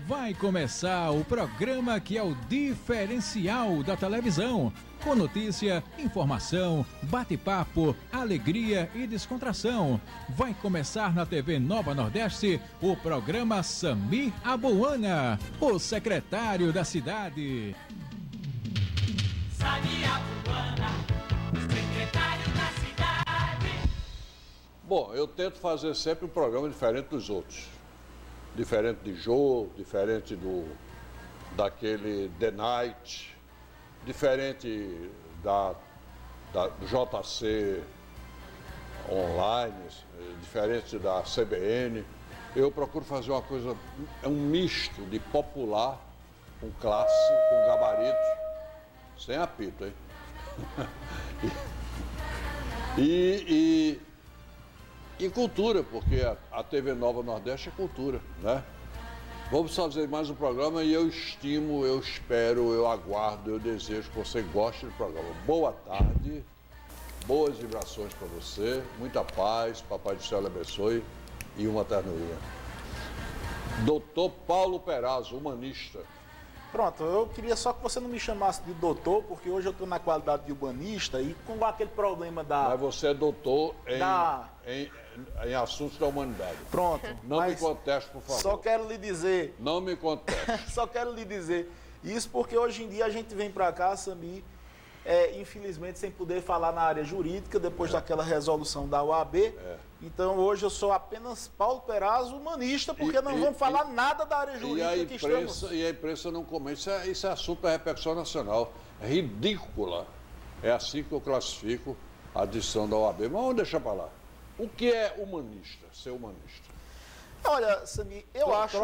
Vai começar o programa que é o diferencial da televisão, com notícia, informação, bate-papo, alegria e descontração. Vai começar na TV Nova Nordeste o programa Samir Abuana, o secretário da cidade. Samir Abuana, secretário da cidade. Bom, eu tento fazer sempre um programa diferente dos outros. Diferente de Jô, diferente daquele The Night, diferente do JC Online, diferente da CBN. Eu procuro fazer uma coisa, um misto de popular com classe, com gabarito, sem apito, hein? E cultura, porque a TV Nova Nordeste é cultura, né? Vamos fazer mais um programa e eu estimo, eu espero, eu aguardo, eu desejo que você goste do programa. Boa tarde, boas vibrações para você, muita paz, Papai do Céu lhe abençoe e uma ternurinha. Doutor Paulo Perazzo, humanista. Pronto, eu queria só que você não me chamasse de doutor, porque hoje eu estou na qualidade de urbanista e com aquele problema da... Mas você é doutor em assuntos da humanidade. Pronto. Não me conteste, por favor. Só quero lhe dizer... Não me conteste. Só quero lhe dizer isso porque hoje em dia a gente vem para cá, Samir, infelizmente sem poder falar na área jurídica, depois daquela resolução da OAB. Então hoje eu sou apenas Paulo Perazzo, humanista, porque não vamos falar nada da área jurídica que estamos... E a imprensa não comenta. Isso é assunto da repercussão nacional. É ridícula. É assim que eu classifico a decisão da OAB. Mas vamos deixar para lá. O que é humanista, ser humanista? Olha, Samir, eu acho...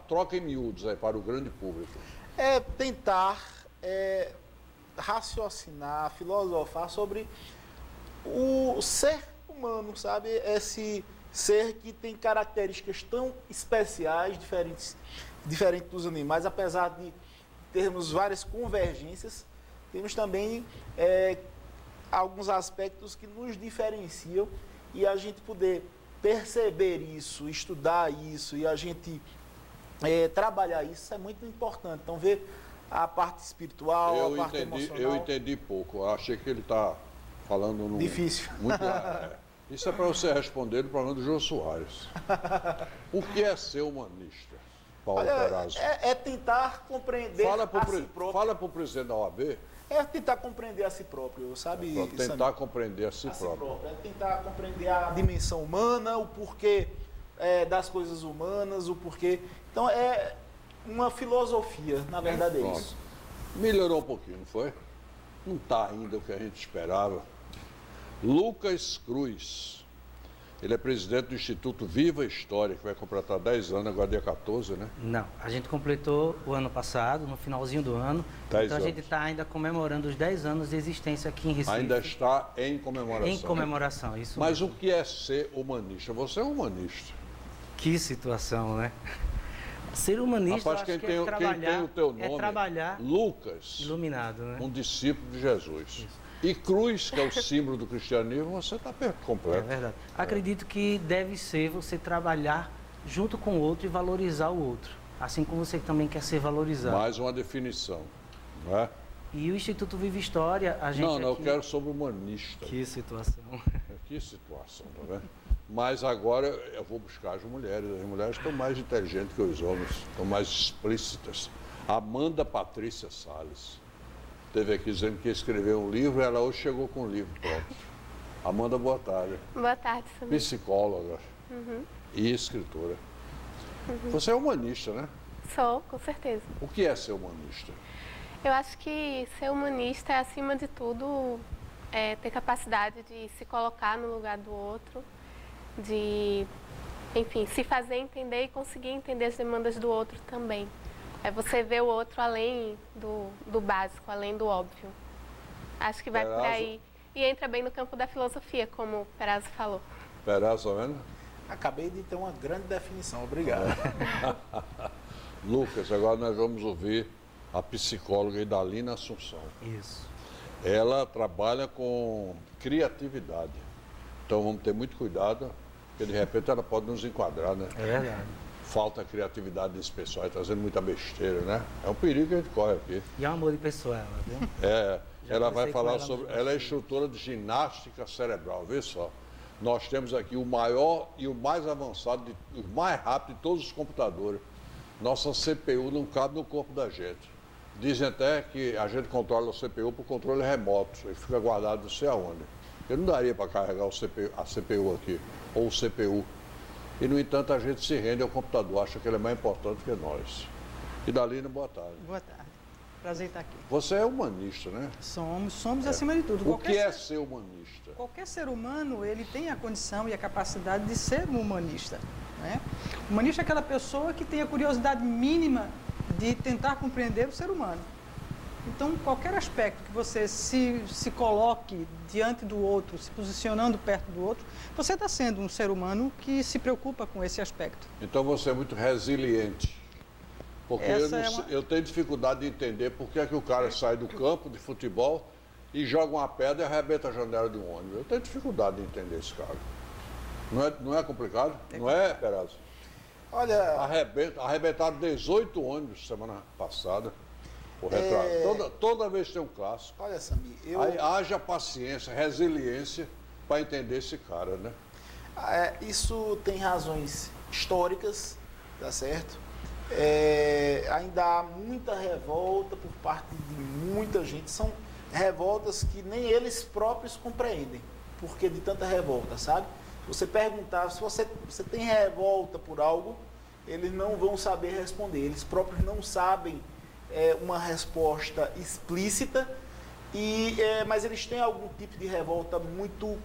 Troca em miúdos aí para o grande público. É tentar raciocinar, filosofar sobre o ser humano, sabe? Esse ser que tem características tão especiais, diferentes dos animais, apesar de termos várias convergências, temos também alguns aspectos que nos diferenciam e a gente poder perceber isso, estudar isso e a gente trabalhar isso é muito importante. Então, ver a parte espiritual, a parte emocional. Eu entendi pouco. Eu achei que ele está falando... Difícil. Muito, isso é para você responder no programa do Jô Soares. O que é ser humanista, Paulo Perazzo? É tentar compreender a si próprio. Fala para o presidente da OAB. É tentar compreender a si próprio, sabe? Tentar compreender a si próprio. É tentar compreender a dimensão humana, o porquê das coisas humanas, o porquê... Então, é uma filosofia, na verdade é isso. Melhorou um pouquinho, não foi? Não está ainda o que a gente esperava. Lucas Cruz, ele é presidente do Instituto Viva História, que vai completar 10 anos, agora dia 14, né? Não, a gente completou o ano passado, no finalzinho do ano. Então a gente está ainda comemorando os 10 anos de existência aqui em Recife. Ainda está em comemoração. Em comemoração, isso Mas mesmo. o que é ser humanista? Você é humanista. Que situação, né? Ser humanista, rapaz, acho que é trabalhar, quem tem o teu nome, trabalhar Lucas, iluminado, né? Um discípulo de Jesus. Isso. E cruz, que é o símbolo do cristianismo, você está completo. É verdade. Acredito que deve ser você trabalhar junto com o outro e valorizar o outro, assim como você também quer ser valorizado. Mais uma definição, não é? E o Instituto Viva História, a gente Não, aqui... eu quero sobre humanista. Que situação. Que situação, tá vendo? Mas agora eu vou buscar as mulheres. As mulheres estão mais inteligentes que os homens, estão mais explícitas. Amanda Patrícia Salles esteve aqui dizendo que ia escrever um livro, ela hoje chegou com um livro pronto. Amanda, boa tarde. Boa tarde, Samir. Psicóloga e escritora. Você é humanista, né? Sou, com certeza. O que é ser humanista? Eu acho que ser humanista é, acima de tudo, ter capacidade de se colocar no lugar do outro, de, enfim, se fazer entender e conseguir entender as demandas do outro também. É você ver o outro além do básico, além do óbvio. Acho que vai por aí. E entra bem no campo da filosofia, como o Perazzo falou. Perazzo, vendo? Acabei de ter uma grande definição, obrigado. Lucas, agora nós vamos ouvir a psicóloga Idalina Assunção. Isso. Ela trabalha com criatividade. Então vamos ter muito cuidado, porque de repente ela pode nos enquadrar, né? É verdade. falta criatividade desse pessoal, está fazendo muita besteira, né? É um perigo que a gente corre aqui. E é um amor de pessoa, ela, viu? Ela vai conversei com falar ela sobre. no Ela é instrutora de ginástica cerebral, vê só. Nós temos aqui o maior e o mais avançado, o mais rápido de todos os computadores. Nossa CPU não cabe no corpo da gente. Dizem até que a gente controla o CPU por controle remoto, ele fica guardado não sei aonde. Eu não daria para carregar a CPU aqui, ou o CPU. E, no entanto, a gente se rende ao computador, acha que ele é mais importante que nós. E Dalina, boa tarde. Boa tarde. Prazer estar aqui. Você é humanista, né? Somos acima de tudo. O que é ser humanista? Qualquer ser humano, ele tem a condição e a capacidade de ser um humanista, né? Humanista é aquela pessoa que tem a curiosidade mínima de tentar compreender o ser humano. Então, qualquer aspecto que você se coloque diante do outro, se posicionando perto do outro, você está sendo um ser humano que se preocupa com esse aspecto. Então você é muito resiliente. Porque eu tenho dificuldade de entender por que é que o cara sai do campo de futebol e joga uma pedra e arrebenta a janela de um ônibus. Eu tenho dificuldade de entender esse cara. Não é complicado? Não é, Perazzo? Olha, Arrebentaram 18 ônibus semana passada. O retrato. Toda vez tem um clássico. olha, Samir, Aí haja paciência, resiliência para entender esse cara, né? Isso tem razões históricas, tá certo? Ainda há muita revolta por parte de muita gente. São revoltas que nem eles próprios compreendem, porque de tanta revolta, sabe? Você perguntar se você tem revolta por algo, eles não vão saber responder. Eles próprios não sabem uma resposta explícita, mas eles têm algum tipo de revolta muito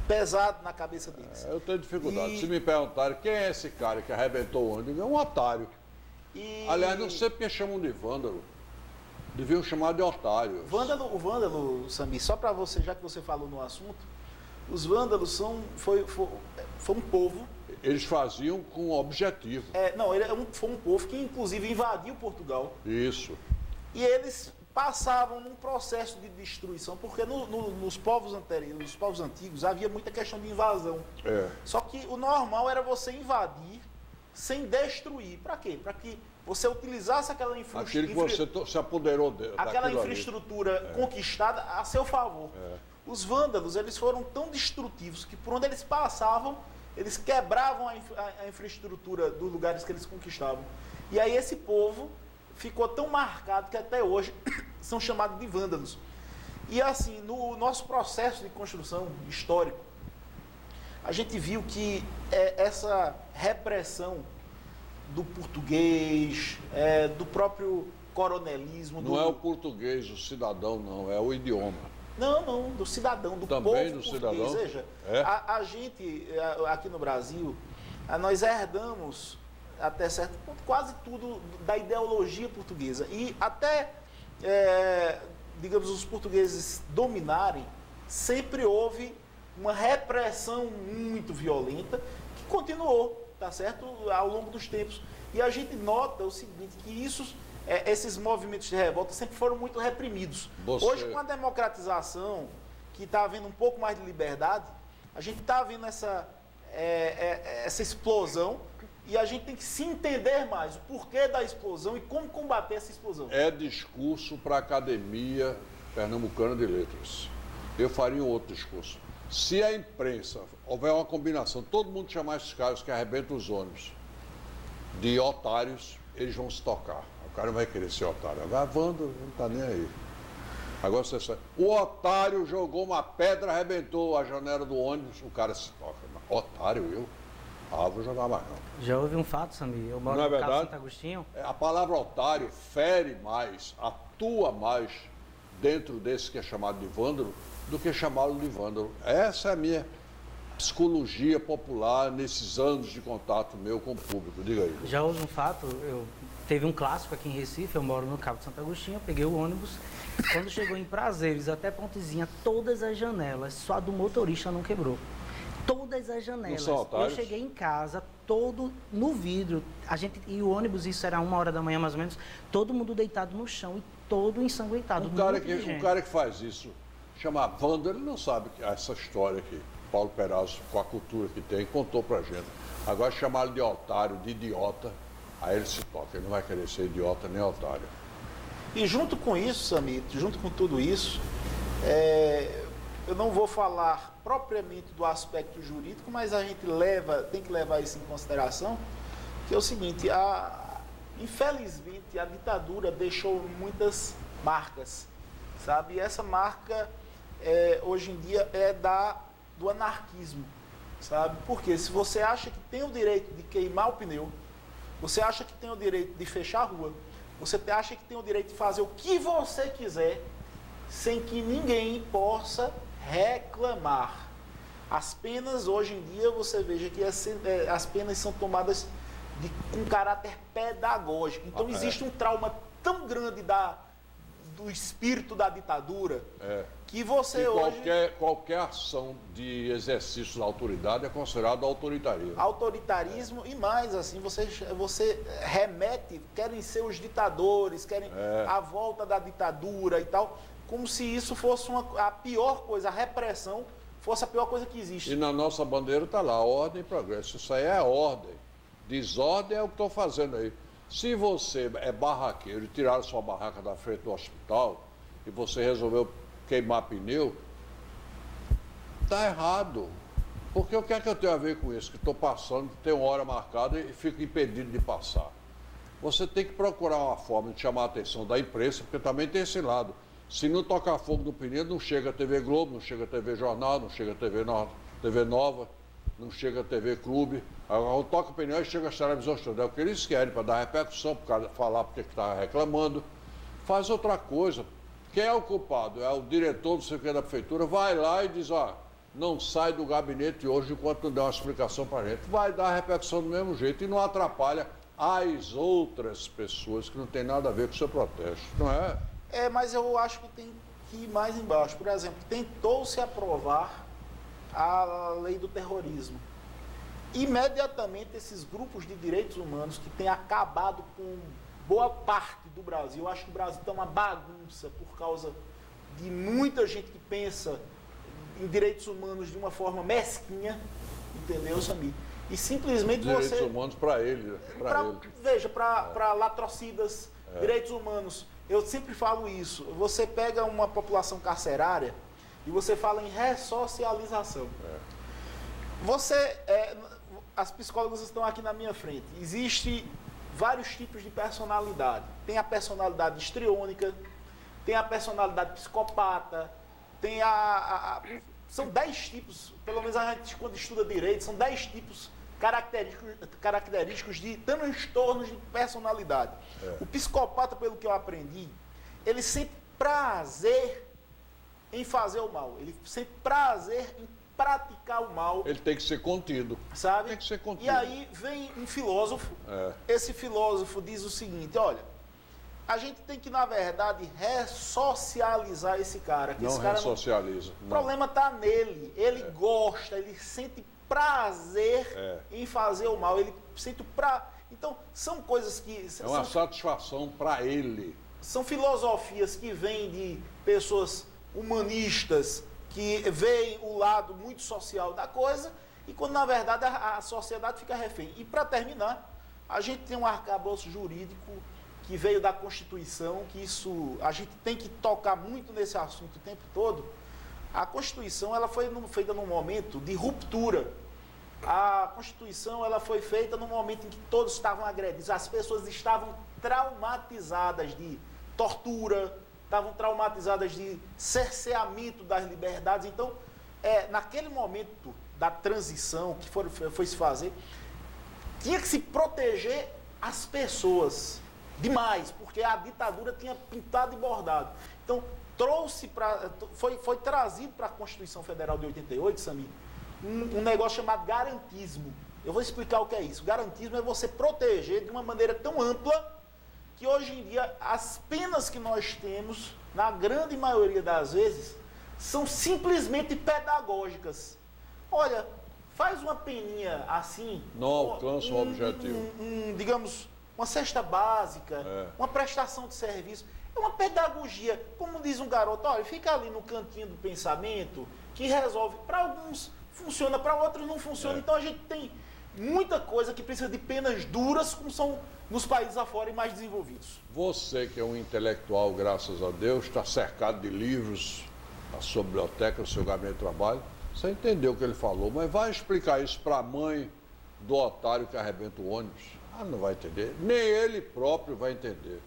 pesado na cabeça deles. Eu tenho dificuldade. Se me perguntarem quem é esse cara que arrebentou o ônibus, é um otário. Aliás, não sei porque chamam de vândalo. Deviam chamar de otário. O vândalo, Samir, só para você, já que você falou no assunto, os vândalos foi um povo. Eles faziam com objetivo. Foi um povo que inclusive invadiu Portugal. Isso. E eles passavam num processo de destruição, porque nos povos anteriores, nos povos antigos, havia muita questão de invasão. Só que o normal era você invadir sem destruir. Para quê? Para que você utilizasse aquela Aquilo que você se apoderou aquela infraestrutura conquistada a seu favor. Os vândalos, eles foram tão destrutivos que por onde eles passavam, eles quebravam a infraestrutura dos lugares que eles conquistavam. E aí esse povo ficou tão marcado que até hoje são chamados de vândalos. E assim, no nosso processo de construção histórico, a gente viu que essa repressão do português, do próprio coronelismo... Não é o português, o cidadão, não, é o idioma. Não, do cidadão, do também povo do português. Cidadão? Veja, a gente, aqui no Brasil, nós herdamos, até certo ponto, quase tudo da ideologia portuguesa. E até, digamos, os portugueses dominarem, sempre houve uma repressão muito violenta que continuou, tá certo, ao longo dos tempos. E a gente nota o seguinte, que esses movimentos de revolta sempre foram muito reprimidos. Hoje, com a democratização, que está havendo um pouco mais de liberdade, a gente está vendo essa explosão e a gente tem que se entender mais o porquê da explosão e como combater essa explosão. É discurso para a Academia Pernambucana de Letras. Eu faria um outro discurso. Se a imprensa houver uma combinação, todo mundo chamar esses caras que arrebentam os ônibus de otários, eles vão se tocar. O cara não vai querer ser otário. Agora, Wanda não está nem aí. Agora você sabe. O otário jogou uma pedra, arrebentou a janela do ônibus, o cara se toca. Otário, eu? Vou jogar mais não. Já houve um fato, Samir. Eu moro não é no Cabo verdade? Santo Agostinho. A palavra otário fere mais, atua mais dentro desse que é chamado de vândalo do que chamá-lo de vândalo. Essa é a minha psicologia popular nesses anos de contato meu com o público. Diga aí. Já houve um fato, teve um clássico aqui em Recife, eu moro no Cabo de Santo Agostinho, eu peguei o ônibus, quando chegou em Prazeres até Pontezinha, todas as janelas, só a do motorista não quebrou. Todas as janelas. Não são otários? Eu cheguei em casa, todo no vidro, e o ônibus, isso era 1h da manhã mais ou menos, todo mundo deitado no chão e todo ensanguentado. Um cara que faz isso, chama vândalo, ele não sabe essa história aqui. Paulo Perazzo, com a cultura que tem, contou pra gente. Agora chamar ele de otário, de idiota, aí ele se toca. Ele não vai querer ser idiota nem otário. E junto com isso, Samir, junto com tudo isso, eu não vou falar propriamente do aspecto jurídico, mas a gente tem que levar isso em consideração, que é o seguinte, infelizmente a ditadura deixou muitas marcas, sabe? E essa marca hoje em dia é do anarquismo, sabe? Porque se você acha que tem o direito de queimar o pneu, você acha que tem o direito de fechar a rua, você acha que tem o direito de fazer o que você quiser, sem que ninguém possa reclamar. As penas, hoje em dia, você veja que as penas são tomadas com caráter pedagógico. Então, existe um trauma tão grande do espírito da ditadura que você e hoje... Qualquer ação de exercício da autoridade é considerado autoritarismo. Autoritarismo e mais, assim, você remete, querem ser os ditadores, querem a volta da ditadura e tal, como se isso fosse a pior coisa, a repressão fosse a pior coisa que existe. E na nossa bandeira está lá, ordem e progresso. Isso aí é ordem. Desordem é o que estou fazendo aí. Se você é barraqueiro e tiraram sua barraca da frente do hospital e você resolveu queimar pneu, está errado. Porque o que é que eu tenho a ver com isso? Que estou passando, tem uma hora marcada e fico impedido de passar. Você tem que procurar uma forma de chamar a atenção da imprensa, porque também tem esse lado. Se não tocar fogo no pneu, não chega a TV Globo, não chega a TV Jornal, não chega a TV Nova, não chega a TV Clube. Agora, toca o pneu e chega a televisão toda. É o que eles querem, para dar repercussão, para falar porque está reclamando. Faz outra coisa. Quem é o culpado? É o diretor do sei da prefeitura, vai lá e diz, não sai do gabinete hoje enquanto não der uma explicação para a gente. Vai dar repercussão do mesmo jeito e não atrapalha as outras pessoas que não tem nada a ver com o seu protesto, não é? Mas eu acho que tem que ir mais embaixo. Por exemplo, tentou-se aprovar a lei do terrorismo. Imediatamente, esses grupos de direitos humanos que têm acabado com boa parte do Brasil, eu acho que o Brasil está uma bagunça por causa de muita gente que pensa em direitos humanos de uma forma mesquinha, entendeu, Samir? E simplesmente direitos humanos para ele. Veja, para latrocidas, direitos humanos. Eu sempre falo isso. Você pega uma população carcerária e você fala em ressocialização. As psicólogas estão aqui na minha frente. Existem vários tipos de personalidade. Tem a personalidade histriônica, tem a personalidade psicopata, tem são 10 tipos, pelo menos a gente quando estuda direito, são 10 tipos característicos de transtornos de personalidade. O psicopata, pelo que eu aprendi, ele sente prazer em fazer o mal. Ele sente prazer em praticar o mal. Ele tem que ser contido. Sabe? Tem que ser contido. E aí vem um filósofo. Esse filósofo diz o seguinte, olha, a gente tem que, na verdade, ressocializar esse cara. Não ressocializa. O problema está nele. Ele gosta, ele sente prazer em fazer o mal. Ele sente Então, são coisas que... É uma satisfação para ele. São filosofias que vêm de pessoas humanistas que veem o lado muito social da coisa e quando, na verdade, a sociedade fica refém. E, para terminar, a gente tem um arcabouço jurídico que veio da Constituição, que isso... A gente tem que tocar muito nesse assunto o tempo todo. A Constituição ela foi feita num momento de ruptura. A Constituição ela foi feita num momento em que todos estavam agredidos. As pessoas estavam traumatizadas de tortura, estavam traumatizadas de cerceamento das liberdades. Então, naquele momento da transição que foi se fazer, tinha que se proteger as pessoas demais, porque a ditadura tinha pintado e bordado. Então, foi trazido para a Constituição Federal de 88, Samir, um negócio chamado garantismo. Eu vou explicar o que é isso. Garantismo é você proteger de uma maneira tão ampla que hoje em dia as penas que nós temos, na grande maioria das vezes, são simplesmente pedagógicas. Olha, faz uma peninha assim... Não alcança o objetivo. Digamos, uma cesta básica, uma prestação de serviço. É uma pedagogia, como diz um garoto, olha, fica ali no cantinho do pensamento, que resolve. Para alguns funciona, para outros não funciona. Então a gente tem muita coisa que precisa de penas duras, como são nos países afora e mais desenvolvidos. Você que é um intelectual, graças a Deus, está cercado de livros, a sua biblioteca, o seu gabinete de trabalho, você entendeu o que ele falou, mas vai explicar isso para a mãe do otário que arrebenta o ônibus? Não vai entender, nem ele próprio vai entender.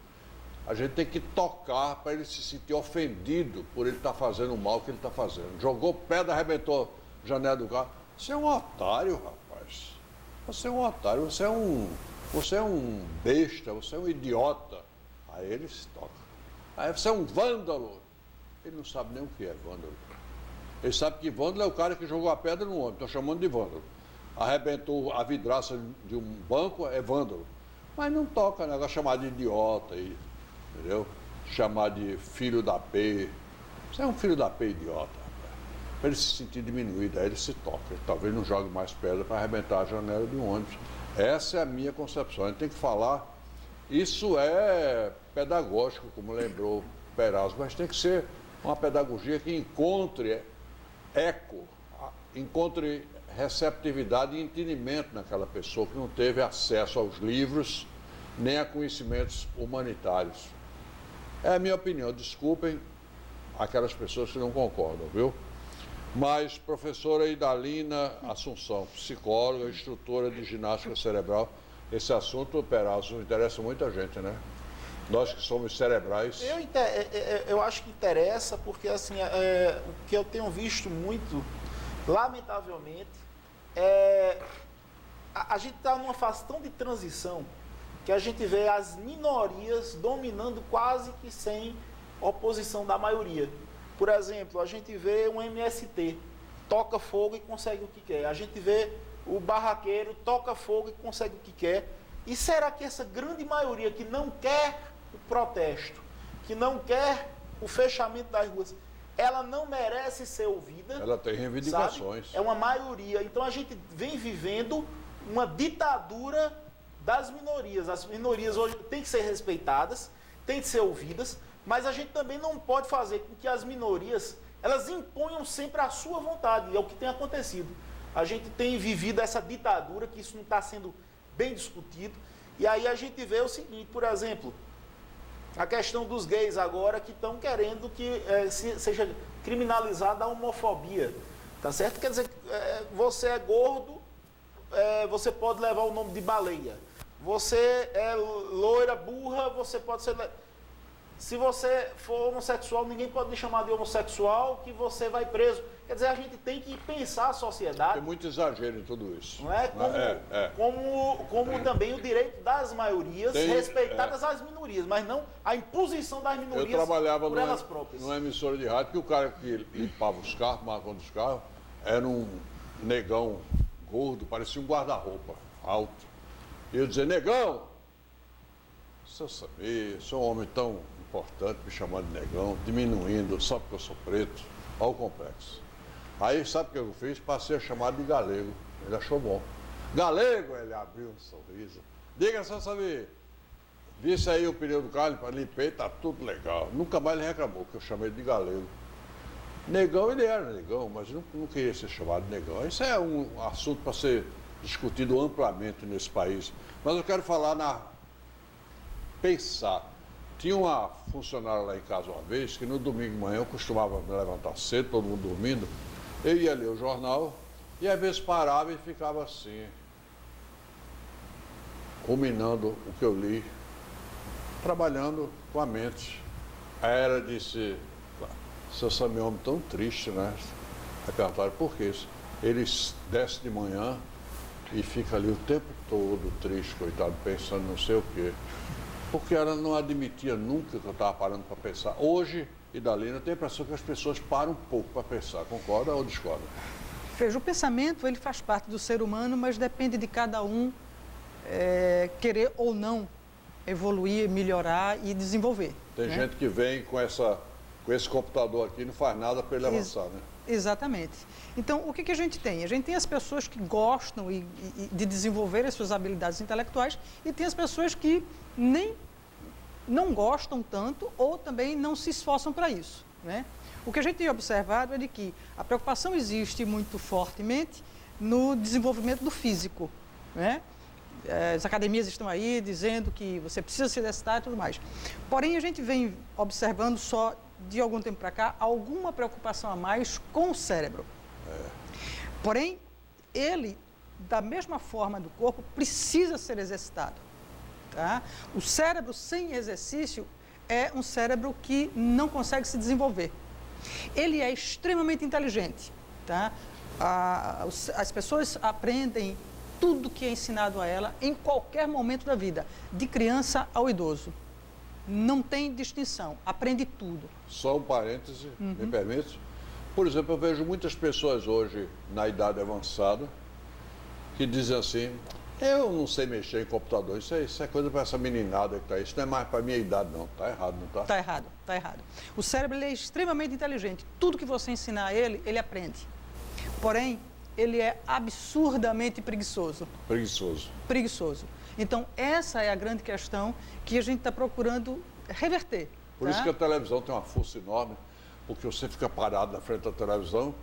A gente tem que tocar para ele se sentir ofendido por ele estar fazendo o mal que ele está fazendo. Jogou pedra, arrebentou a janela do carro. Você é um otário, rapaz. Você é um otário, você é um besta, você é um idiota. Aí ele se toca. Aí você é um vândalo. Ele não sabe nem o que é vândalo. Ele sabe que vândalo é o cara que jogou a pedra no ônibus, estão chamando de vândalo. Arrebentou a vidraça de um banco, é vândalo. Mas não toca, né? Vai chamar de idiota aí, entendeu? Chamar de filho da P. Você é um filho da P idiota, rapaz. Para ele se sentir diminuído, aí ele se toca. Ele talvez não jogue mais pedra para arrebentar a janela de um ônibus. Essa é a minha concepção. A gente tem que falar, isso é pedagógico, como lembrou Perazzo, mas tem que ser uma pedagogia que encontre eco, encontre receptividade e entendimento naquela pessoa que não teve acesso aos livros nem a conhecimentos humanitários. É a minha opinião, desculpem aquelas pessoas que não concordam, viu? Mas professora Idalina Assunção, psicóloga, instrutora de ginástica cerebral, esse assunto, Perazzo, interessa muita gente, né? Nós que somos cerebrais. Eu acho que interessa porque, assim, o que eu tenho visto muito, lamentavelmente, a gente está numa fase tão de transição que a gente vê as minorias dominando quase que sem oposição da maioria. Por exemplo, a gente vê um MST, toca fogo e consegue o que quer. A gente vê o barraqueiro, toca fogo e consegue o que quer. E será que essa grande maioria que não quer o protesto, que não quer o fechamento das ruas, ela não merece ser ouvida? Ela tem reivindicações. Sabe? É uma maioria. Então a gente vem vivendo uma ditadura das minorias. As minorias hoje têm que ser respeitadas, têm que ser ouvidas, mas a gente também não pode fazer com que as minorias, elas imponham sempre a sua vontade, e é o que tem acontecido. A gente tem vivido essa ditadura, que isso não está sendo bem discutido, e aí a gente vê o seguinte, por exemplo, a questão dos gays agora, que estão querendo que seja criminalizada a homofobia, tá certo? Quer dizer, você é gordo, você pode levar o nome de baleia. Você é loira, burra, você pode ser... Se você for homossexual, ninguém pode lhe chamar de homossexual, que você vai preso. Quer dizer, a gente tem que pensar a sociedade. Tem muito exagero em tudo isso. Não é? Como também o direito das maiorias, respeitadas as minorias, mas não a imposição das minorias. Eu trabalhava por elas próprias. numa emissora de rádio, que o cara que limpava os carros, tomava conta dos carros, era um negão gordo, parecia um guarda-roupa alto. E eu dizia, negão, se eu sabia, sou um homem tão importante, me chamando de negão, diminuindo, só porque eu sou preto, olha o complexo. Aí, sabe o que eu fiz? Passei a chamar de galego. Ele achou bom. Galego, ele abriu um sorriso. Diga, seu Sabi, visse aí o pneu do carro, limpei, tá tudo legal. Nunca mais ele reclamou, que eu chamei de galego. Negão, ele era negão, mas não queria ser chamado de negão. Isso é um assunto para ser discutido amplamente nesse país. Mas eu quero falar pensar. Tinha uma funcionária lá em casa uma vez, que no domingo de manhã eu costumava me levantar cedo, todo mundo dormindo, eu ia ler o jornal e às vezes parava e ficava assim, ruminando o que eu li, trabalhando com a mente. Aí ela disse, seu Samuel é um homem tão triste, né? Aí perguntaram, por que isso? Ele desce de manhã e fica ali o tempo todo triste, coitado, pensando não sei o quê. Porque ela não admitia nunca que eu estava parando para pensar. Hoje, Idalina, eu tenho a impressão que as pessoas param um pouco para pensar. Concorda ou discorda? Veja, o pensamento ele faz parte do ser humano, mas depende de cada um querer ou não evoluir, melhorar e desenvolver. Tem gente que vem com esse computador aqui e não faz nada para ele avançar, né? Exatamente. Então, o que a gente tem? A gente tem as pessoas que gostam de desenvolver as suas habilidades intelectuais e tem as pessoas que nem não gostam tanto ou também não se esforçam para isso. né? O que a gente tem observado é de que a preocupação existe muito fortemente no desenvolvimento do físico, né? As academias estão aí dizendo que você precisa se exercitar e tudo mais. Porém, a gente vem observando só de algum tempo para cá alguma preocupação a mais com o cérebro. Porém, ele, da mesma forma do corpo, precisa ser exercitado. Tá? O cérebro sem exercício é um cérebro que não consegue se desenvolver. Ele é extremamente inteligente. Tá? As pessoas aprendem tudo que é ensinado a ela em qualquer momento da vida, de criança ao idoso. Não tem distinção, aprende tudo. Só um parêntese, me permite? Por exemplo, eu vejo muitas pessoas hoje, na idade avançada, que dizem assim, eu não sei mexer em computador, isso é coisa para essa meninada que está aí, isso não é mais para a minha idade não, está errado, não está? Está errado, está errado. O cérebro ele é extremamente inteligente, tudo que você ensinar a ele, ele aprende. Porém, ele é absurdamente preguiçoso. Preguiçoso. Preguiçoso. Então, essa é a grande questão que a gente está procurando reverter. Por isso que a televisão tem uma força enorme, porque você fica parado na frente da televisão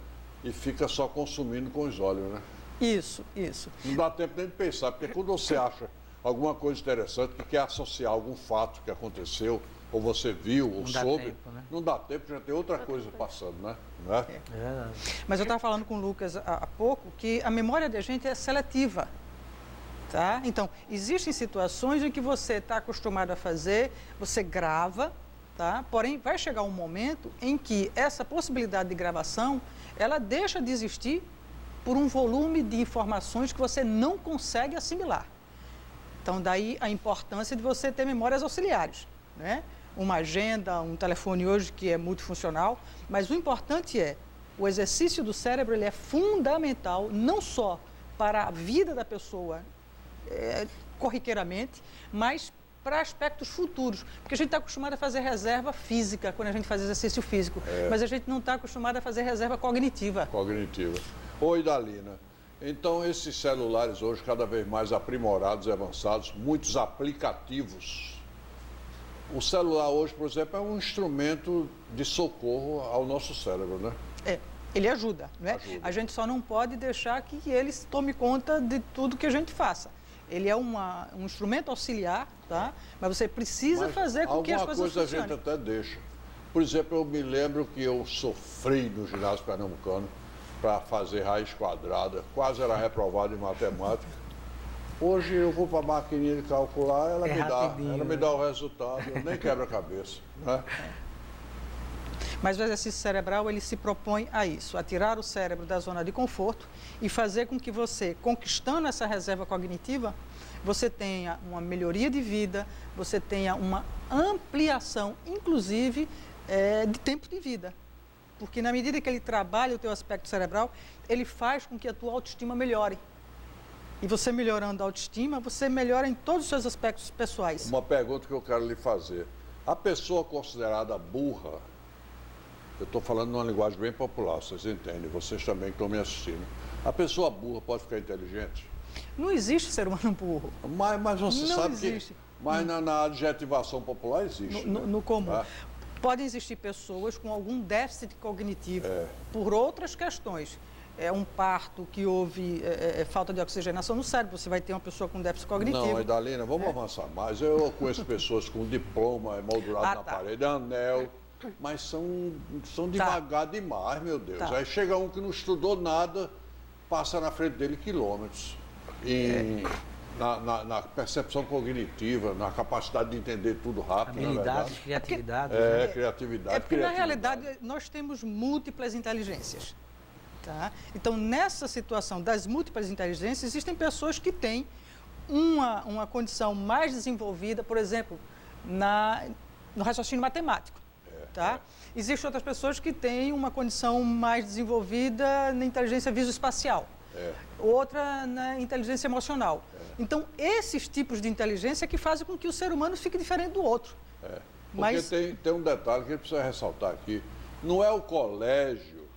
e fica só consumindo com os olhos, né? Isso, isso. Não dá tempo nem de pensar, porque quando você acha alguma coisa interessante, que quer associar algum fato que aconteceu, ou você viu, ou soube, não dá tempo, já tem outra coisa passando, né? Não é? Mas eu estava falando com o Lucas há pouco que a memória da gente é seletiva. Tá? Então, existem situações em que você está acostumado a fazer, você grava, tá? Porém, vai chegar um momento em que essa possibilidade de gravação, ela deixa de existir por um volume de informações que você não consegue assimilar. Então, daí a importância de você ter memórias auxiliares, né? Uma agenda, um telefone hoje que é multifuncional, mas o importante é, o exercício do cérebro ele é fundamental, não só para a vida da pessoa, corriqueiramente, mas para aspectos futuros. Porque a gente está acostumado a fazer reserva física quando a gente faz exercício físico, mas a gente não está acostumado a fazer reserva cognitiva. Cognitiva. Oi, Dalina. Então, esses celulares hoje cada vez mais aprimorados e avançados, muitos aplicativos. O celular hoje, por exemplo, é um instrumento de socorro ao nosso cérebro, né? Ele ajuda, né? Ajuda. A gente só não pode deixar que ele tome conta de tudo que a gente faça. Ele é um instrumento auxiliar, tá? Mas você precisa fazer com que as coisas funcionem. Alguma coisa a gente até deixa. Por exemplo, eu me lembro que eu sofri no ginásio pernambucano para fazer raiz quadrada, quase era reprovado em matemática. Hoje eu vou para a maquininha de calcular, ela me dá o resultado, eu nem quebro a cabeça, né? Mas o exercício cerebral, ele se propõe a isso, a tirar o cérebro da zona de conforto e fazer com que você, conquistando essa reserva cognitiva, você tenha uma melhoria de vida, você tenha uma ampliação, inclusive, de tempo de vida. Porque na medida que ele trabalha o teu aspecto cerebral, ele faz com que a tua autoestima melhore. E você melhorando a autoestima, você melhora em todos os seus aspectos pessoais. Uma pergunta que eu quero lhe fazer. A pessoa considerada burra, eu estou falando numa linguagem bem popular, vocês entendem, vocês também que estão me assistindo. A pessoa burra pode ficar inteligente? Não existe ser humano burro. Mas você não sabe existe. que... Mas na adjetivação popular existe. No comum. Tá? Podem existir pessoas com algum déficit cognitivo por outras questões. É um parto que houve falta de oxigenação no cérebro, você vai ter uma pessoa com déficit cognitivo. Não, Idalina, vamos avançar mais. Eu conheço pessoas com diploma moldurado na parede, anel, mas são devagar demais, meu Deus. Aí chega um que não estudou nada, passa na frente dele quilômetros. Na percepção cognitiva, na capacidade de entender tudo rápido. Habilidade, criatividade. Criatividade. Porque, na realidade, nós temos múltiplas inteligências. Tá? Então, nessa situação das múltiplas inteligências, existem pessoas que têm uma condição mais desenvolvida, por exemplo, no raciocínio matemático. Tá? Existem outras pessoas que têm uma condição mais desenvolvida na inteligência visoespacial. Outra na inteligência emocional. Então, esses tipos de inteligência que fazem com que o ser humano fique diferente do outro. Porque tem um detalhe que a gente precisa ressaltar aqui. Não é o colégio,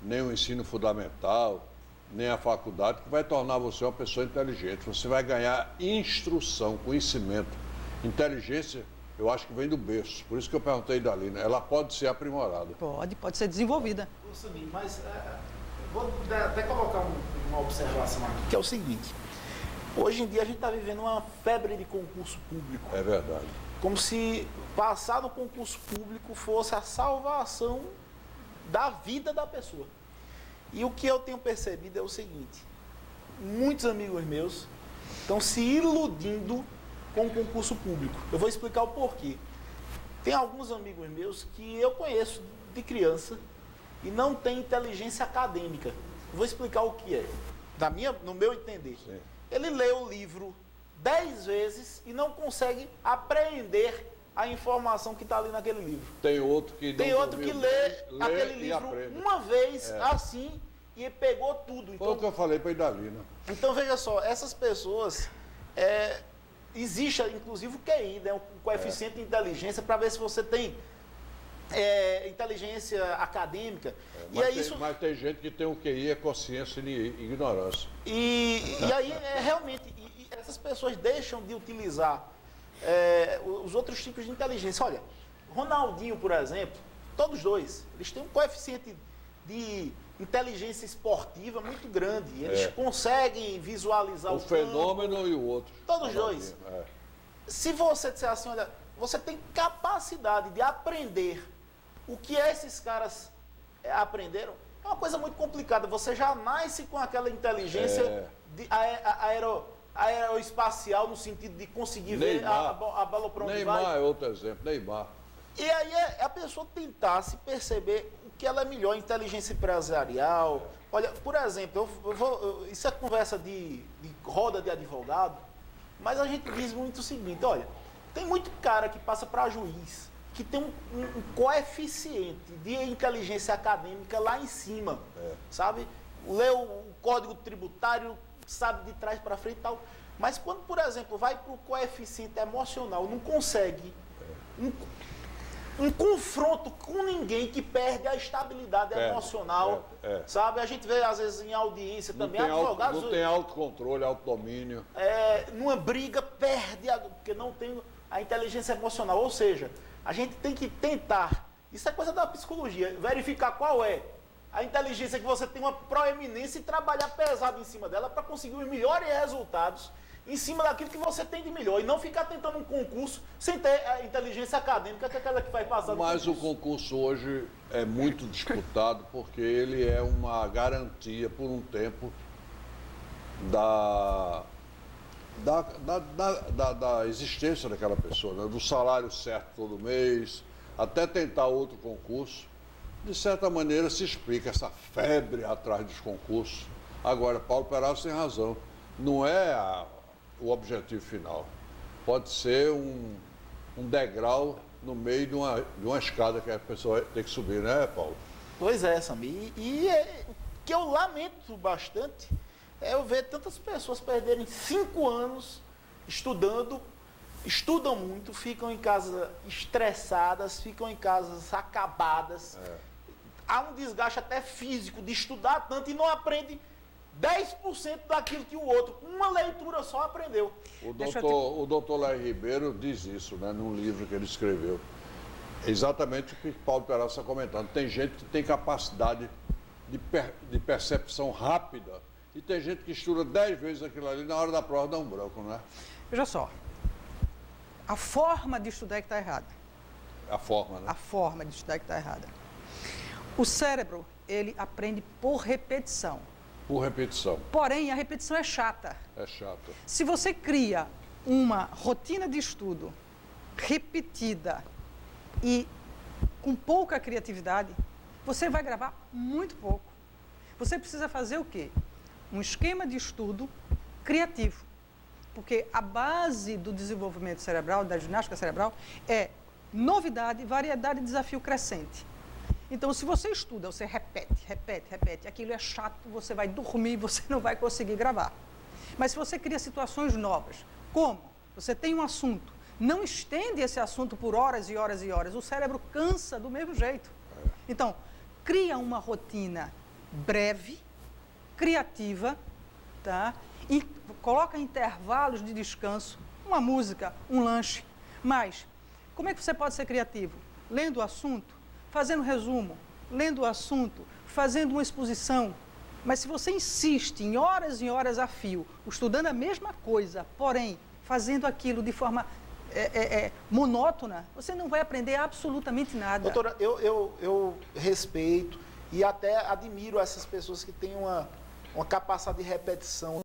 nem o ensino fundamental, nem a faculdade que vai tornar você uma pessoa inteligente. Você vai ganhar instrução, conhecimento. Inteligência eu acho que vem do berço. Por isso que eu perguntei da Lina. Ela pode ser aprimorada. Pode ser desenvolvida. Samir, mas vou até colocar uma observação aqui, que é o seguinte. Hoje em dia a gente está vivendo uma febre de concurso público. É verdade. Como se passar no concurso público fosse a salvação da vida da pessoa. E o que eu tenho percebido é o seguinte. Muitos amigos meus estão se iludindo com o concurso público. Eu vou explicar o porquê. Tem alguns amigos meus que eu conheço de criança e não tem inteligência acadêmica. Eu vou explicar o que é, no meu entender. Sim. Ele lê o livro 10 vezes e não consegue apreender a informação que está ali naquele livro. Tem outro que Tem outro que lê aquele e livro aprende. uma vez, assim, e pegou tudo. Foi o que eu falei para a Idalina. Então, veja só, essas pessoas, existe inclusive o QI, né, o coeficiente de inteligência, para ver se você tem inteligência acadêmica. Mas tem gente que tem o QI, é consciência e ignorância. E aí, realmente, essas pessoas deixam de utilizar os outros tipos de inteligência. Olha, Ronaldinho, por exemplo, todos dois, eles têm um coeficiente de inteligência esportiva muito grande. Eles conseguem visualizar o fenômeno campo. E o outro. Todos dois. Se você disser assim, olha, você tem capacidade de aprender o que esses caras aprenderam, é uma coisa muito complicada. Você já nasce com aquela inteligência aeroespacial, no sentido de conseguir ver a bola para onde vai. Neymar é outro exemplo, Neymar. E aí a pessoa tentar se perceber o que ela é melhor, inteligência empresarial. Olha, por exemplo, isso é conversa de roda de advogado, mas a gente diz muito o seguinte, olha, tem muito cara que passa para juiz, que tem um coeficiente de inteligência acadêmica lá em cima, sabe? Lê o código tributário, sabe de trás para frente e tal. Mas quando, por exemplo, vai para o coeficiente emocional, não consegue um confronto com ninguém, que perde a estabilidade emocional, sabe? A gente vê, às vezes, em audiência também, advogados... Não tem autocontrole, autodomínio. Numa briga, perde, porque não tem a inteligência emocional. Ou seja, a gente tem que tentar, isso é coisa da psicologia, verificar qual é a inteligência que você tem uma proeminência e trabalhar pesado em cima dela para conseguir os melhores resultados em cima daquilo que você tem de melhor. E não ficar tentando um concurso sem ter a inteligência acadêmica, que é aquela que vai passar no Mas concurso. o concurso hoje é muito disputado porque ele é uma garantia por um tempo da existência daquela pessoa, né? Do salário certo todo mês, até tentar outro concurso. De certa maneira se explica essa febre atrás dos concursos. Agora, Paulo Perazzo tem razão, não é o objetivo final. Pode ser um degrau no meio de uma escada que a pessoa tem que subir, né, Paulo? Pois é, Samir. E o que eu lamento bastante é eu ver tantas pessoas perderem 5 anos estudando, estudam muito, ficam em casa estressadas, ficam em casas acabadas. Há um desgaste até físico de estudar tanto e não aprende 10% daquilo que o outro, uma leitura só, aprendeu. O doutor Laí Ribeiro diz isso, né, num livro que ele escreveu. Exatamente o que Paulo Perazzo está comentando. Tem gente que tem capacidade de percepção rápida e tem gente que estuda 10 vezes aquilo ali, na hora da prova dá um branco, não é? Veja só, a forma de estudar é que está errada. A forma, né? A forma de estudar é que está errada. O cérebro, ele aprende por repetição. Por repetição. Porém, a repetição é chata. É chato. Se você cria uma rotina de estudo repetida e com pouca criatividade, você vai gravar muito pouco. Você precisa fazer o quê? Um esquema de estudo criativo. Porque a base do desenvolvimento cerebral, da ginástica cerebral, é novidade, variedade e desafio crescente. Então, se você estuda, você repete, aquilo é chato, você vai dormir, você não vai conseguir gravar. Mas se você cria situações novas, como você tem um assunto, não estende esse assunto por horas e horas e horas, o cérebro cansa do mesmo jeito. Então, cria uma rotina breve, criativa, tá? E coloca intervalos de descanso, uma música, um lanche, mas Como é que você pode ser criativo? Lendo o assunto, fazendo resumo, lendo o assunto, fazendo uma exposição. Mas se você insiste em horas e horas a fio, estudando a mesma coisa, porém fazendo aquilo de forma monótona, você não vai aprender absolutamente nada. Doutora, eu respeito e até admiro essas pessoas que têm uma capacidade de repetição